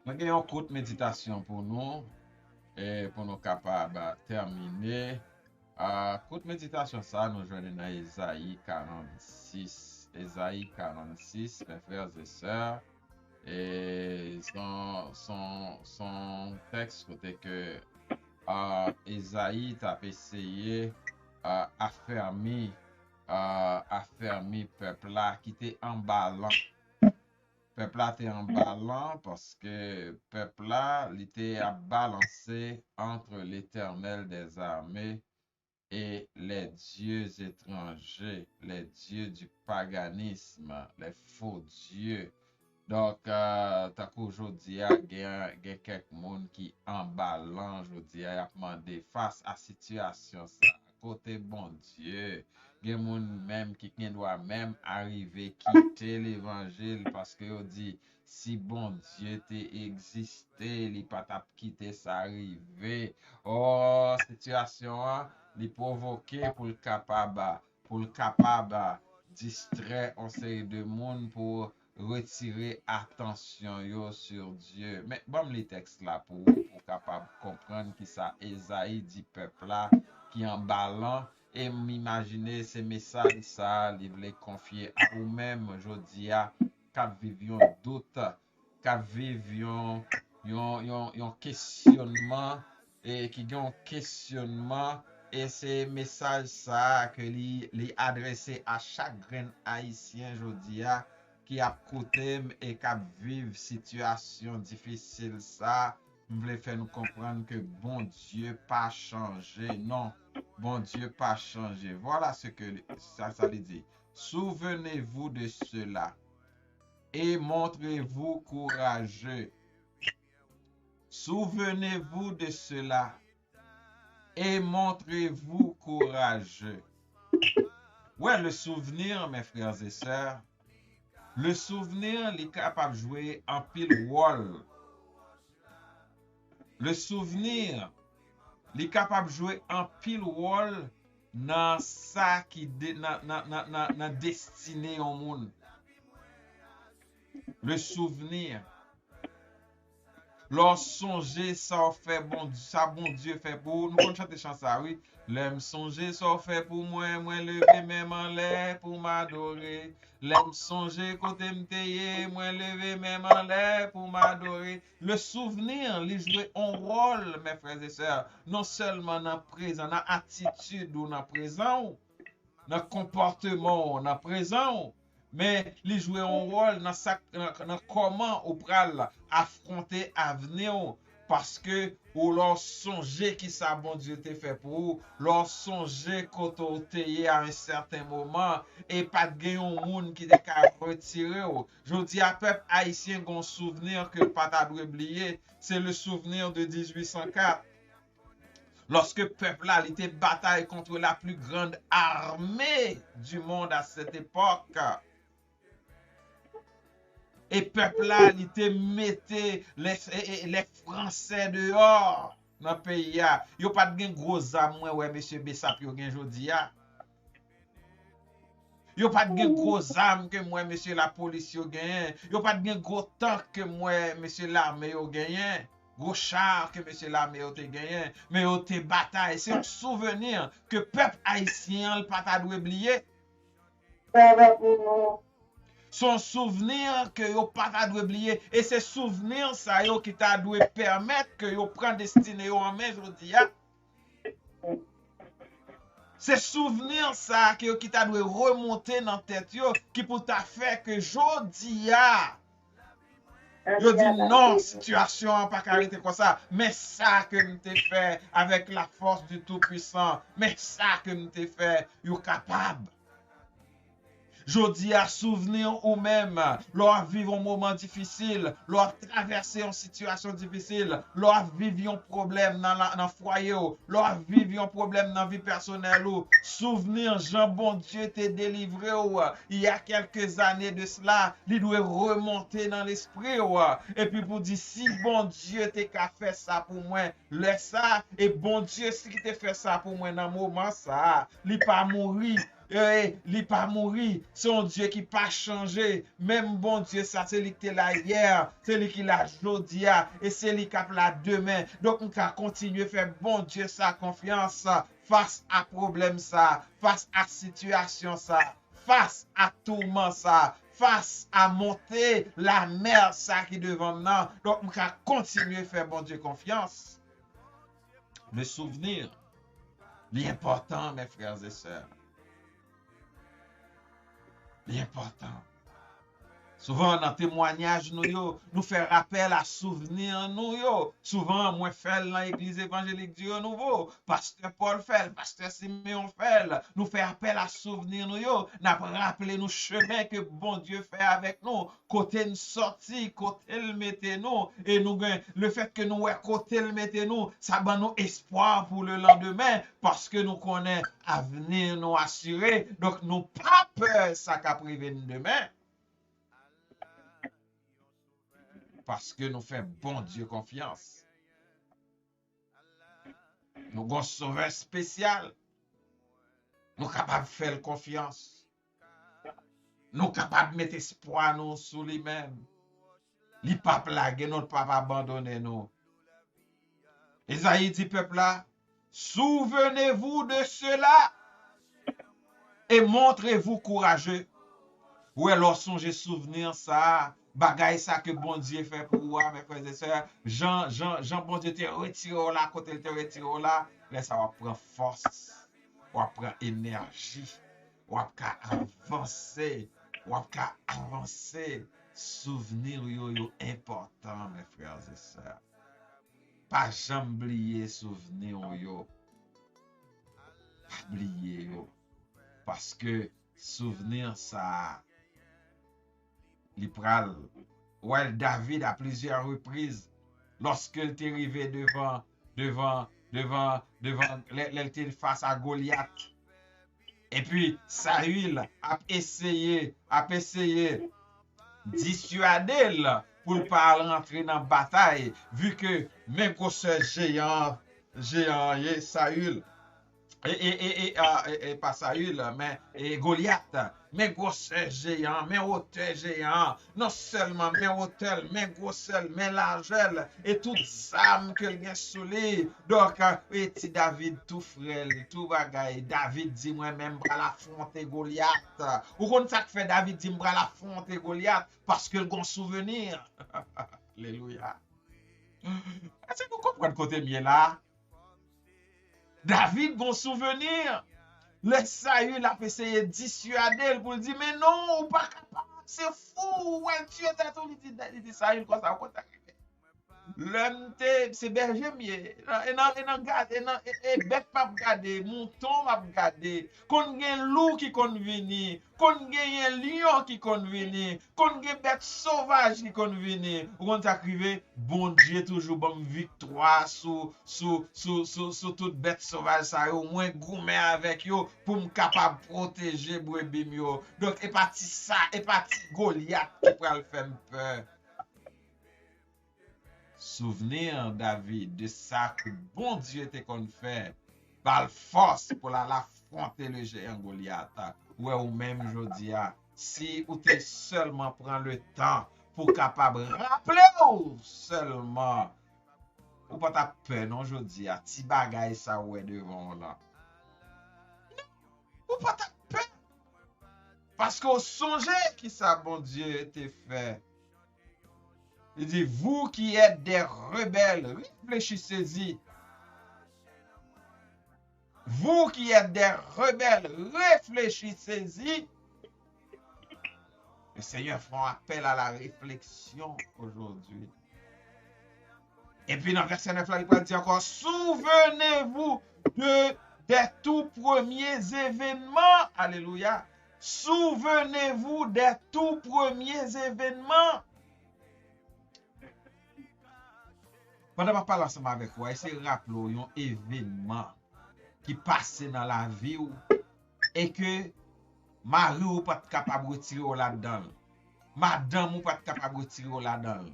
Nous avons une courte méditation pour nous et pour nous capables de terminer. Courte méditation, ça, nous joignons dans Ésaïe 46. Ésaïe 46, mes frères et sœurs. Et son texte, côté que Esaïe t'a essayé affermi peuple là qui était emballant. Peuple là était emballant parce que peuple là il était à balancer entre l'Éternel des armées et les dieux étrangers, les dieux du paganisme, les faux dieux. Donc, tant qu'aujourd'hui, il y a quelques monde qui emballant, aujourd'hui, a demandé face à situation ça, côté bon Dieu, il y a monde même qui doit même arriver quitter l'évangile parce que on dit si bon Dieu t'est existé, il pas t'a quitté ça arriver. Oh, situation li provoquer pour le capable distraire on série de monde pour retirer attention yo sur Dieu. Mais bon les textes là pour capable comprendre qui ça Esaïe dit peuple là qui en ballant et m'imaginer ces messages ça il voulait confier à vous-même aujourd'hui à qu'a vivions doute, qu'a vivions yon questionnement et qui ont questionnement et c'est message ça que li adressé à chaque grain haïtien aujourd'hui qui a côté et qui vive situation difficile ça voulait faire nous comprendre que bon Dieu pas changé non bon Dieu pas changé voilà ce que ça lui dit souvenez-vous de cela et montrez-vous courageux souvenez-vous de cela et montrez-vous courageux. Ouais, le souvenir, mes frères et sœurs, le souvenir, il est capable de jouer en pile rôle. Le souvenir, il est capable de jouer en pile rôle dans ça qui dans destiné au monde. Le souvenir, lorsque songer ça fait bon ça bon Dieu fait pour nous on chante chant ça oui l'aime songer ça fait pour moi lever même en l'air pour m'adorer l'aime songer côté m'teye moi lever même en l'air pour m'adorer le souvenir lui jouer un rôle mes frères et sœurs non seulement dans présent dans attitude ou dans présent dans comportement dans présent mais li jouer un rôle dans comment ou pral affronter avenir parce que ou lor songe qui ça bon Dieu te fait pour ou, lor songe koto te à un certain moment et pas de gen yon moun qui te ka retirer ou. Jodi a peuple haïtien gon souvenir que pas ta dwe oublier, c'est le souvenir de 1804. Lorsque peuple là était bataille contre la plus grande armée du monde à cette époque. Et peuple là, il te mettait les Français dehors dans le pays. Yo pas de gros âmes, ouais, monsieur Bessap, yo gen jodi ya. Yo pas de gros âmes que moi, monsieur la police, yo gen. Yo pas de gros tank que moi, monsieur l'armée, yo gen. Gros char que monsieur l'armée, yo te gen. Mais yo te bataille. C'est un souvenir que peuple haïtien, le pas dû oublier. Son souvenir que yo pas ta dû oublier et c'est souvenir ça yo qui t'a dû permettre que yo prend destinée yo en main jodi a. C'est souvenir ça que yo qui t'a dû remonter dans tête yo qui pour t'a fait que jodi a yo dit non, situation pas arrêter comme ça, mais ça que nous t'ai fait avec la force du Tout-Puissant, mais ça que nous t'ai fait, yo capable. Jodi à souvenir ou même, lors vivre un moment difficile, lors traverser une situation difficile, lors vivre un problème dans le foyer, lors vivre un problème dans la vie personnelle, souvenir Jean bon Dieu t'est délivré il y a quelques années de cela, il doit remonter dans l'esprit et puis pour dire si bon Dieu t'est qu'à faire ça pour moi, laisse ça et bon Dieu si t'est fait ça pour moi dans le moment ça, il pas mourir li pas mouri, son Dieu qui pas changé, même bon Dieu ça c'est lui qui était là hier, c'est lui qui l'a jodi et c'est lui qui a là demain. Donc on va continuer à faire bon Dieu sa confiance face à problème ça, face à situation ça, face à tourment ça, face à monter la mer ça qui devant nous. Donc on va continuer à faire bon Dieu confiance. Le souvenir, l'important mes frères et sœurs. L'important. Souvent, dans témoignage, nous fait rappel à souvenir nous. Souvent, moi, fait dans l'église évangélique du Nouveau. Pasteur Paul fait, pasteur Simeon fait. Nous fait appel à souvenir nous. Nous rappelé nous chemin que bon Dieu fait avec nous. Côté nous sorti, côté le mettez nous. Et nous, le fait que nous, côté le mettez nous, ça donne nous espoir pour le lendemain. Parce que nous connaissons avenir nous assuré. Donc, nous pas peur ça qu'a privé nous demain. Parce que nous faisons bon Dieu confiance. Nous avons un sauveur spécial. Nous sommes capables de faire confiance. Nous sommes capables de mettre espoir nous sur lui-même. Il ne pas plaguer, nous ne pas abandonner nous. Esaïe dit peuple là, souvenez-vous de cela et montrez-vous courageux. Ouais, alors songez souvenir ça. Bagay ça que bon Dieu fait pour vous, mes frères et sœurs. Jean, bon Dieu te retiré là, côté te retiré là, là ça va prendre force, va prendre énergie, va avancer, Souvenir yo important, mes frères et sœurs. Pas jamais oublier souvenir yo. Pas oublier yo. Parce que souvenir ça Lipral. Ouais, David à plusieurs reprises, lorsqu'il était arrivé devant l'était face à Goliath. Et puis, Saül a essayé dissuader pour ne pas rentrer dans la bataille, vu que même que ce géant, Saül, et pas Saül, mais Goliath, mais gros géant, mais hauteur géant, non seulement mais hauteur, mais gros mais largeur, et tout ça que il a soulé. Donc, et David tout frêle, tout bagaille, David dit moi-même bras l'affronter Goliath. Ou qu'on ça fait David dit bras l'affronter Goliath parce que le bon souvenir. Alléluia. Est-ce que vous comprenez côté mieux là? David, bon souvenir, le Saül a essayé de dissuader pour dire, mais non, ou pas capable, c'est fou, ouais, tu es à tout, il dit Saül, quoi ça, l'homme c'est berger mieux, et bête pas regarder, mouton va regarder, qu'on gen loup qui kon vini, qu'on gen lion qui kon vini, qu'on gen bête sauvage qui kon vini, ou qu'on t'arrive, bon Dieu toujours bon victoire sous toute bête sauvage ça au moins gourmet avec yo pour me capable protéger brebis yo. Donc et parti ça, et parti Goliath qui pral faire peur. Souvenir David de ça que bon Dieu te qu'on fait par force pour l'affronter le géant Goliath. Ouais, ou même jodi si ou te seulement prend le temps pour capable rappeler ou seulement ou pas ta peur non jodi ti bagay ça ouais devant là. Ou pas ta peur parce qu'on songe qui ça bon Dieu te fait. Il dit, vous qui êtes des rebelles, réfléchissez-y. Vous qui êtes des rebelles, réfléchissez-y. Le Seigneur fait appel à la réflexion aujourd'hui. Et puis dans le verset 9, là, il peut dire encore, souvenez-vous des tout premiers événements. Alléluia. Souvenez-vous des tout premiers événements. Pendant que je parle ensemble avec vous, essayez de rappeler un événement qui passe dans la vie et que Marie ou pas capable de retirer là-dedans. Madame ou pas capable de retirer là-dedans.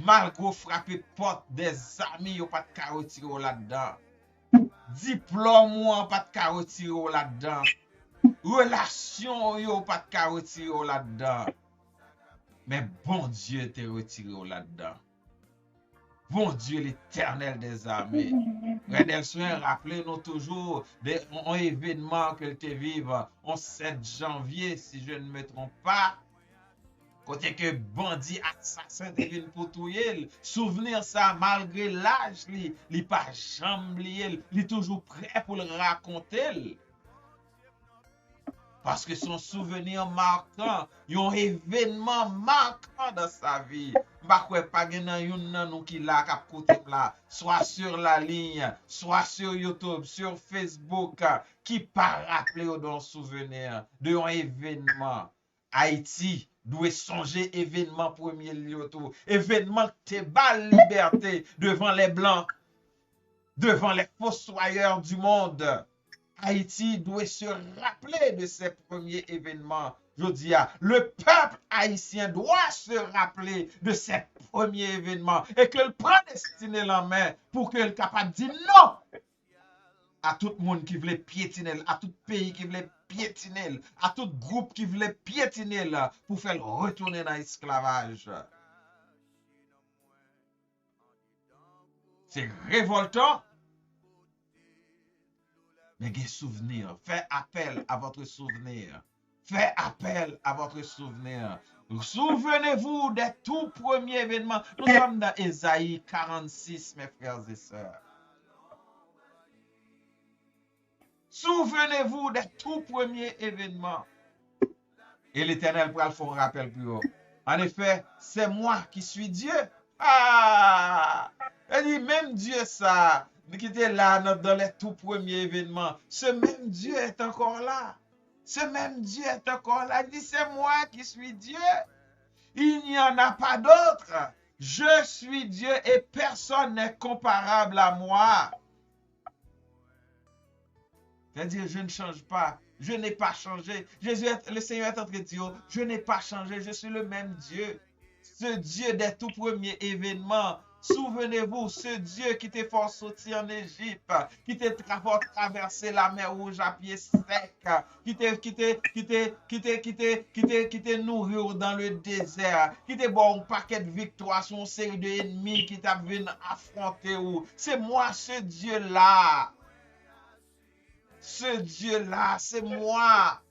Malgré frapper porte des amis ou pas capable de retirer là-dedans. Diplôme ou pas capable de retirer là-dedans. Relation yo pas de ka retire là-dedans. Mais bon Dieu te retiré là-dedans. Bon Dieu l'éternel des armées. Frère Soin, rappelez-nous toujours un événement que te vive en 7 janvier, si je ne me trompe pas. Côté que bandit assassin te vin pour touyer. Souvenir ça, malgré l'âge, li pas jamais lié, li toujours prêt pour le raconter. Parce que son souvenir marquant, un événement marquant dans sa vie. Bakwe pas gen nan yon nan nou ki la kap kote la, soit sur la ligne, soit sur YouTube, sur Facebook, qui pa rappele ou don souvenir de un événement. Haïti doit songer événement premier lieu tout. Événement te bal liberté devant les blancs, devant les fossoyeurs du monde. Haïti doit se rappeler de ces premiers événements. Je dis, le peuple haïtien doit se rappeler de ces premiers événements et qu'il prend destiné en main pour qu'il soit capable de dire non à tout le monde qui voulait piétiner, à tout pays qui voulait piétiner, à tout groupe qui voulait piétiner pour faire retourner dans l'esclavage. C'est révoltant. Mais des souvenirs. Faites appel à votre souvenir. Faites appel à votre souvenir. Souvenez-vous des tout premiers événements. Nous sommes dans Ésaïe 46, mes frères et sœurs. Souvenez-vous des tout premiers événements. Et l'Éternel pourra le faire rappel plus haut. En effet, c'est moi qui suis Dieu. Ah! Elle dit, même Dieu ça, qui était là dans les tout premiers événements, ce même Dieu est encore là. Ce même Dieu est encore là. Il dit, c'est moi qui suis Dieu. Il n'y en a pas d'autre. Je suis Dieu et personne n'est comparable à moi. C'est-à-dire, je ne change pas. Je n'ai pas changé. Le Seigneur est en train de dire, je n'ai pas changé. Je suis le même Dieu. Ce Dieu des tout premiers événements. Souvenez-vous, ce Dieu qui t'a fait sortir en Égypte, qui t'a fait traverser la mer Rouge à pied sec, qui t'a nourri dans le désert, qui t'a bon un paquet de victoires sur une série d'ennemis qui t'a venu affronter. C'est moi ce Dieu-là. Ce Dieu-là, c'est moi.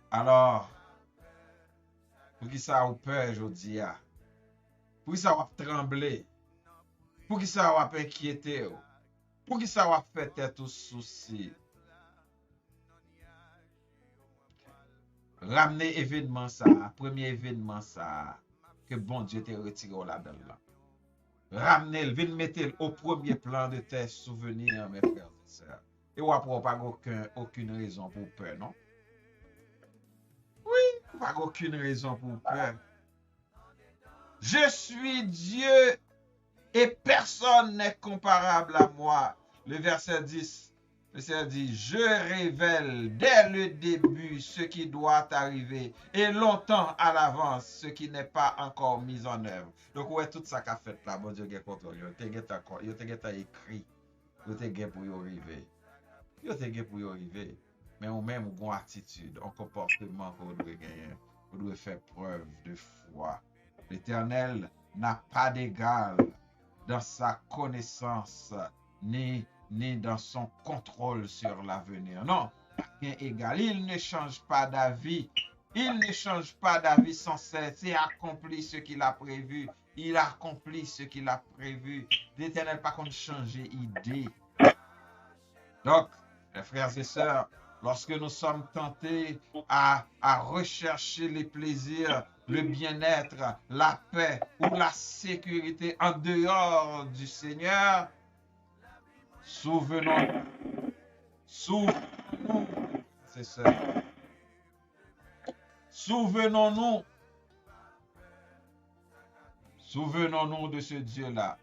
Alors, pour qui ça a peur aujourd'hui? Pour qui ça va trembler? Pour qui ça va inquiéter? Pour qui ça va faire tête aux soucis? Ramener événement ça, premier événement ça, que bon Dieu te retiré là-dedans. Ramener, venez mettre au premier plan de tes souvenirs, mes frères et sœurs. Et on n'a pas aucune raison pour peur, non? Oui, pas aucune raison pour peur. Je suis Dieu et personne n'est comparable à moi. Le verset 10, le Seigneur dit, je révèle dès le début ce qui doit arriver et longtemps à l'avance ce qui n'est pas encore mis en œuvre. Donc, ouais, tout ça qu'a fait là, bon Dieu, il contrôle. Il a écrit, il a pour y arriver. Il a pour y arriver. Mais on même une attitude, un comportement qu'on doit gagner. On doit faire preuve de foi. L'Éternel n'a pas d'égal dans sa connaissance, ni dans son contrôle sur l'avenir. Non, rien égal. Il ne change pas d'avis. Il ne change pas d'avis sans cesse. Il accomplit ce qu'il a prévu. Il accomplit ce qu'il a prévu. L'Éternel, par contre, changer d'idée. Donc, les frères et sœurs, lorsque nous sommes tentés à rechercher les plaisirs, le bien-être, la paix ou la sécurité en dehors du Seigneur, souvenons-nous, c'est ça. Souvenons-nous de ce Dieu-là.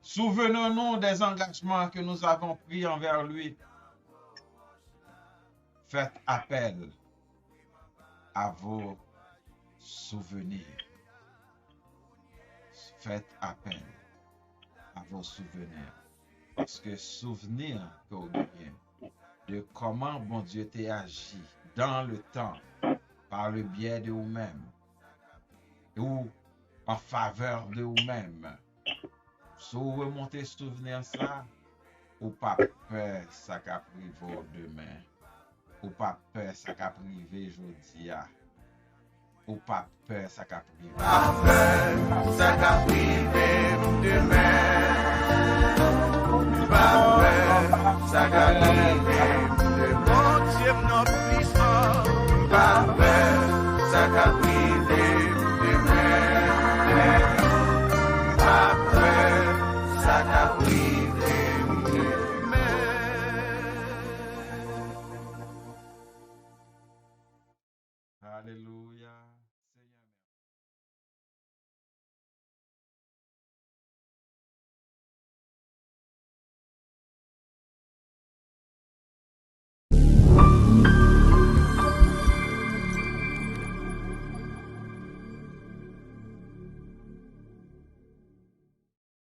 Souvenons-nous des engagements que nous avons pris envers lui. Faites appel à vos souvenirs. Faites appel à vos souvenirs. parce que souvenir que vous gagnez de comment bon Dieu t'a agi dans le temps, par le biais de vous-même, ou en faveur de vous-même. Si vous remontez souvenir ça, ou pas peur ça qu'a privé demain, ou pas peur ça qu'a privé aujourd'hui, ou pas peur ça qu'a privé. Pas peur ça qu'a privé demain. Pas peur ça qu'a privé demain. Dieu notre puissant. Pas peur ça qu'a privé demain. Pas peur ça qu'a privé.